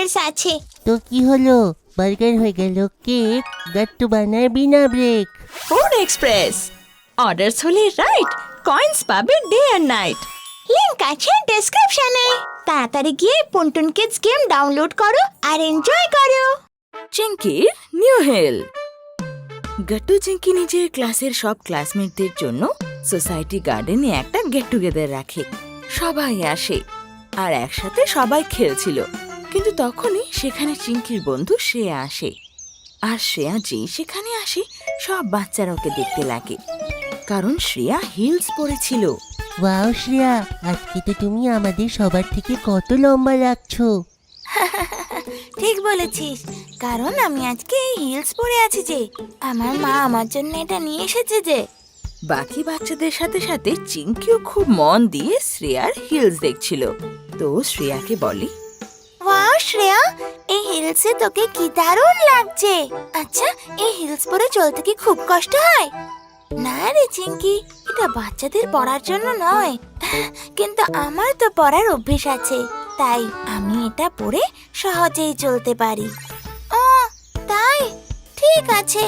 Space আছে। তো কি হলো, বার্গার হয়ে গেল কেক, গাট্টু বানায় বিনা ব্রেক। ফুড এক্সপ্রেস, অর্ডারস হলে রাইট, কয়েন্স পাবে ডে অ্যান্ড নাইট। লিংক আছে ডেসক্রিপশনে। তাড়াতাড়ি গিয়ে পুনটুন কিডস গেম ডাউনলোড করো আর এনজয় করো। চিঙ্কির নিউ হেল। গট্টু চিঙ্কি নিজের ক্লাসের সব ক্লাসমেটদের জন্য সোসাইটি গার্ডেনে একটা গেট টুগেদার রাখে। সবাই আসে আর একসাথে সবাই খেলছিল, কিন্তু তখনই সেখানে চিঙ্কির বন্ধু শ্রেয়া আসে। আর শ্রেয়া যেই সেখানে আসে, সব বাচ্চারা ওকে দেখতে লাগে, কারণ শ্রেয়া হিলস পরেছিল। ওয়াও শ্রেয়া, আজকে তো তুমি আমাদের সবার থেকে কত লম্বা লাগছো। ঠিক বলেছিস, কারণ আমি আজকে এই হিলস পরে আছি যে, আমার মা আমার জন্য এটা নিয়ে এসেছে যে। বাকি বাচ্চাদের সাথে সাথে চিঙ্কিও খুব মন দিয়ে শ্রেয়ার হিলস দেখছিল। তো শ্রেয়াকে বলে, ওয়াও শ্রেয়া, এই হিলসে তোকে কি দারুণ লাগছে। আচ্ছা, এই হিলস পরে চলতে কি খুব কষ্ট হয়? না রে চিঙ্কি, এটা বাচ্চাদের পরার জন্য নয়, কিন্তু আমার তো পরার অভ্যেস আছে, তাই আমি এটা পরে সহজেই চলতে পারি। ও তাই, ঠিক আছে।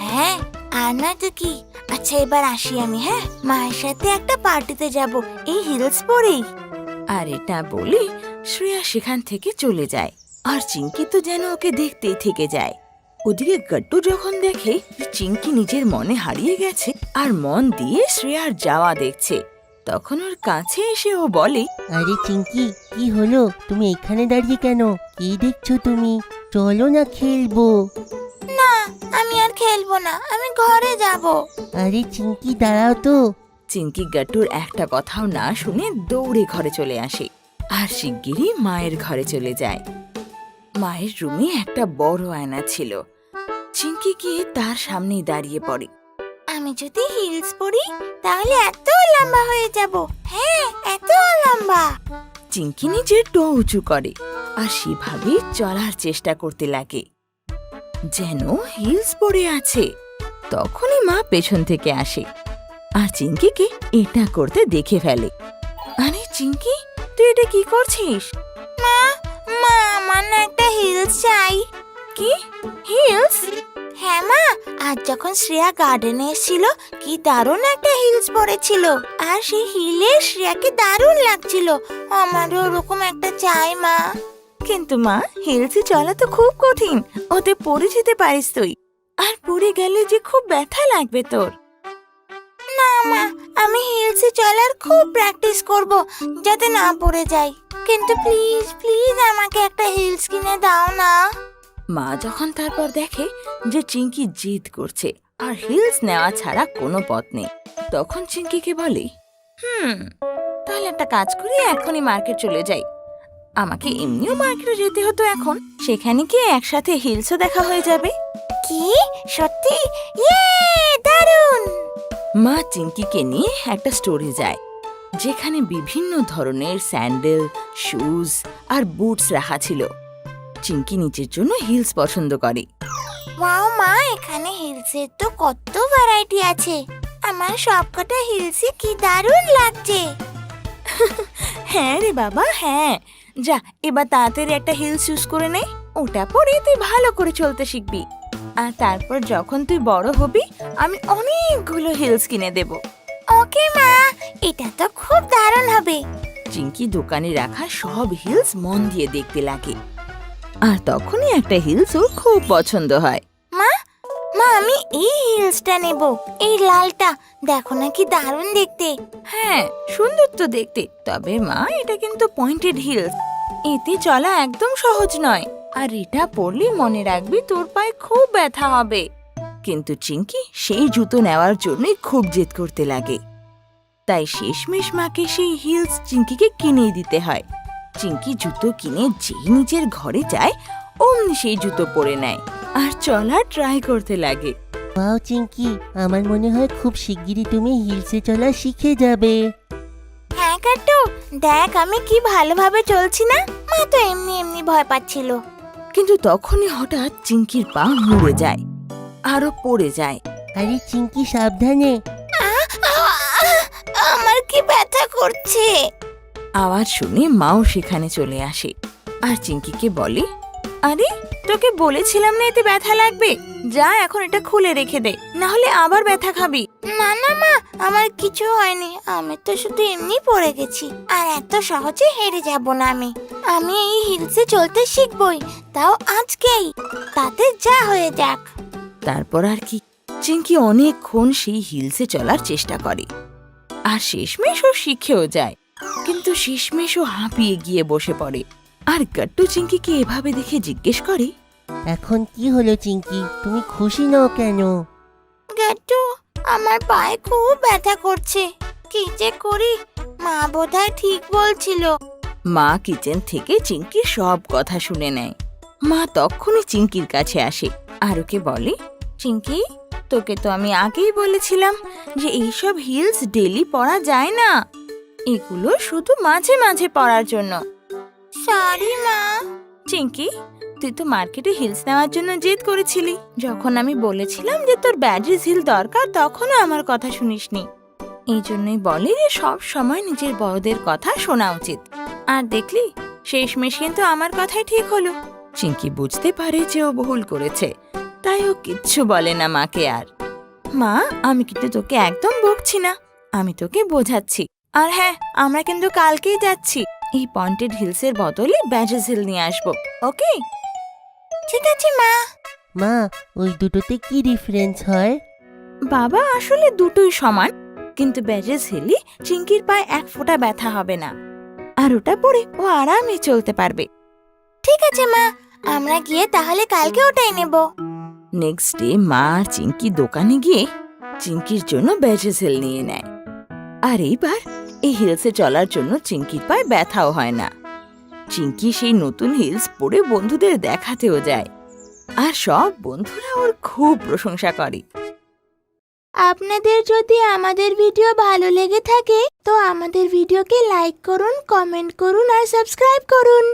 হ্যাঁ, আর নয় তো কি। আচ্ছা এবার আসি আমি, হ্যাঁ, মায়ের সাথে একটা পার্টিতে যাব এই হিলস পরেই। আর এটা বলে শ্রেয়া সেখান থেকে চলে যায়। আর চিঙ্কি তো যেন ওকে দেখতেই থেকে যায়। ওদিকে গট্টু যখন দেখে চিঙ্কি নিজের মনে হারিয়ে গেছে আর মন দিয়ে শ্রেয়ার যাওয়া দেখছে, তখন ওর কাছে এসে ও বলে, আরে চিঙ্কি, কি হলো, তুমি এখানে দাঁড়িয়ে কেন? কি দেখছো তুমি? চলো না খেলবো। না, আমি আর খেলবো না, আমি ঘরে যাব। আরে চিঙ্কি দাঁড়াও তো। চিঙ্কি গট্টুর একটা কথাও না শুনে দৌড়ে ঘরে চলে আসে আর শিগগিরই মায়ের ঘরে চলে যায়। মায়ের রুমে একটা বড় আয়না ছিল। চিঙ্কি গিয়ে তার সামনেই দাঁড়িয়ে পড়ে। আমি যদি হিলস পরি তাহলে এত লম্বা হয়ে যাব। হ্যাঁ, এত লম্বা। চিঙ্কি নিজের টো উঁচু করে আর সেভাবে চলার চেষ্টা করতে লাগে যেন হিলস পরে আছে। তখনই মা পেছন থেকে আসে আর চিঙ্কিকে এটা করতে দেখে ফেলে। আরে চিঙ্কি, তুই এটা কি করছিস? মা, মা আমার না একটা হিলস চাই। কি হিলস? হ্যাঁ মা, আজ যখন শ্রেয়া গার্ডেনে এসেছিল, কি দারুণ একটা হিলস পরেছিল, আর সেই হিলে শ্রেয়াকে দারুণ লাগছিল। আমারও ওরকম একটা চাই মা। কিন্তু মা, হিলসে চলা তো খুব কঠিন, ওতে পড়ে যেতে পারিস তুই, আর পড়ে গেলে যে খুব ব্যথা লাগবে তোর। না মা, আমি হিলসে চলার খুব প্র্যাকটিস করব যাতে না পড়ে যাই, কিন্তু প্লিজ প্লিজ আমাকে একটা হিলস কিনে দাও না। মা যখন তারপর দেখে যে চিঙ্কি জিদ করছে আর হিলস নেওয়া ছাড়া কোনো পথ নেই, তখন চিঙ্কিকে বলে, তাহলে একটা কাজ করি, এখনই মার্কেট চলে যাই। আমাকে এমনিও মার্কেটে যেতে হতো, এখন সেখানে গিয়ে একসাথে হিলসও দেখা হয়ে যাবে। কি সত্যি? ইয়ে, দারুণ। মা চিঙ্কিকে নিয়ে একটা স্টোরে যায়, যেখানে বিভিন্ন ধরনের স্যান্ডেল, শুজ আর বুটস রাখা ছিল। চিঙ্কি নিজের জন্য হিলস পছন্দ করে। ওয়াও মা, এখানে হিলসের তো কত ভ্যারাইটি আছে। আমার সবকটা হিলসই কি দারুণ লাগছে। হ্যাঁ রে বাবা, হ্যাঁ। যা, এবার তাড়াতাড়ি একটা হিলস চুজ করে নে, ওটা পরে তুই ভালো করে চলতে শিখবি। আর তারপর যখন তুই বড় হবি, আমি অনেকগুলো হিলস কিনে দেব। ওকে মা, এটা তো খুব দারুণ হবে। চিঙ্কি দোকানে রাখা সব হিলস মন দিয়ে দেখতে লাগে, আর তখনই একটা হিলস ওর খুব পছন্দ হয়। মা, মা আমি এই হিলসটা নেব, এই লালটা। দেখো না কি দারুণ দেখতে। হ্যাঁ, সুন্দর তো দেখতে, তবে মা এটা কিন্তু পয়েন্টেড হিলস, এতে চলা একদম সহজ নয়, আর এটা পরলে মনে রাখবি তোর পায়ে খুব ব্যথা হবে। কিন্তু চিঙ্কি সেই জুতো নেওয়ার জন্যই খুব জেদ করতে লাগে, তাই শেষমেশ মাকে সেই হিলস চিঙ্কিকে কিনেই দিতে হয়। চিঙ্কি জুতো কিনে যেই নিজের ঘরে যায়, অমনি সেই জুতো পরে নেয় আর চলা ট্রাই করতে লাগে। ওয়াও চিঙ্কি, আমার মনে হয় খুব শিগগিরই তুমি হিলসে চলা শিখে যাবে। হ্যাঁ কাট্টু, দেখ আমি কি ভালোভাবে চলছি না। মা তো এমনি এমনি ভয় পাচ্ছিল। কিন্তু তখনই হঠাৎ চিঙ্কির পা মুড়ে যায়, আরো পড়ে যায়। আরে চিঙ্কি সাবধানে। আমার কি ব্যথা করছে। আওয়াজ শুনে মাও সেখানে চলে আসে আর চিঙ্কিকে বলে, আরে তোকে বলেছিলাম না এতে ব্যথা লাগবে, যা এখন এটা খুলে রেখে দে, না হলে আবার ব্যথা খাবি। না না মা, আমার কিছু হয়নি, আমি তো শুধু এমনি পড়ে গেছি। আর এত সহজে হেরে যাব না আমি। আমি এই হিলসে চলতে শিখবই, তাও আজকেই, তাতে যা হয়ে যাক। তারপর আর কি, চিঙ্কি অনেকক্ষণ সেই হিলসে চলার চেষ্টা করে, আর শেষমেশ ও শিখেও যায়। কিন্তু শেষমেশ ও হাঁপিয়ে গিয়ে বসে পড়ে। আর গাট্টু চিঙ্কিকে এভাবে দেখে জিজ্ঞেস করে, এখন কি হলো চিঙ্কি, তুমি খুশি নও কেন? গেটু, আমার পায়ে খুব ব্যথা করছে, কি যে করি? মা বোধহয় ঠিক বলছিল। মা কিচেন থেকে চিঙ্কির সব কথা শুনে নেয়। মা তখনই চিঙ্কির কাছে আসে আর ওকে বলে, চিঙ্কি, তোকে তো আমি আগেই বলেছিলাম যে এইসব হিলস ডেলি পরা যায় না, এগুলো শুধু মাঝে মাঝে পরার জন্য। সরি মা। চিঙ্কি, তুই তো মার্কেটে হিলস নেওয়ার জন্য জেদ করেছিলি। যখন আমি বলেছিলাম যে তোর ব্যাড্রিজ হিল দরকার, তখনও আমার কথা শুনিসনি। এই জন্যই বলে যে সব সময় নিজের বড়দের কথা শোনা উচিত। আর দেখলি, শেষমেশ কিন্তু আমার কথাই ঠিক হলো। চিঙ্কি বুঝতে পারে যে ও ভুল করেছে, তাই ও কিচ্ছু বলে না মাকে আর। মা, আমি কিন্তু তোকে একদম বকছি না, আমি তোকে বোঝাচ্ছি। আর হ্যাঁ, আমরা কিন্তু কালকেই যাচ্ছি। এই পয়েন্টেড হিলসের বদলে ব্যাড্রিজ হিল নিয়ে আসবো, ওকে? ঠিক আছে মা। মা, ওই দুটোতে কি ডিফারেন্স হয়? বাবা, আসলে দুটোই সমান, কিন্তু ব্যাড্রিজ হিলই চিঙ্কির পায়ে এক ফোঁটা ব্যথা হবে না, আর ওটা পরে ও আরামে চলতে পারবে। ঠিক আছে মা, আমরা গিয়ে তাহলে কালকে ওটাই নেব। নেক্সট ডে মা আর চিঙ্কি দোকানে গিয়ে চিঙ্কির জন্য ব্যাড্রিজ হিল নিয়ে নেয়। আর এইবার এই হিলসে চলার জন্য চিঙ্কির পায়ে ব্যথাও হয় না। চিঙ্কি সেই নতুন হিলস পরে বন্ধুদের দেখাতেও যায়, আর সব বন্ধুরা ওর খুব প্রশংসা করে। আপনাদের যদি আমাদের ভিডিও ভালো লেগে থাকে তো আমাদের ভিডিওকে লাইক করুন, কমেন্ট করুন আর সাবস্ক্রাইব করুন।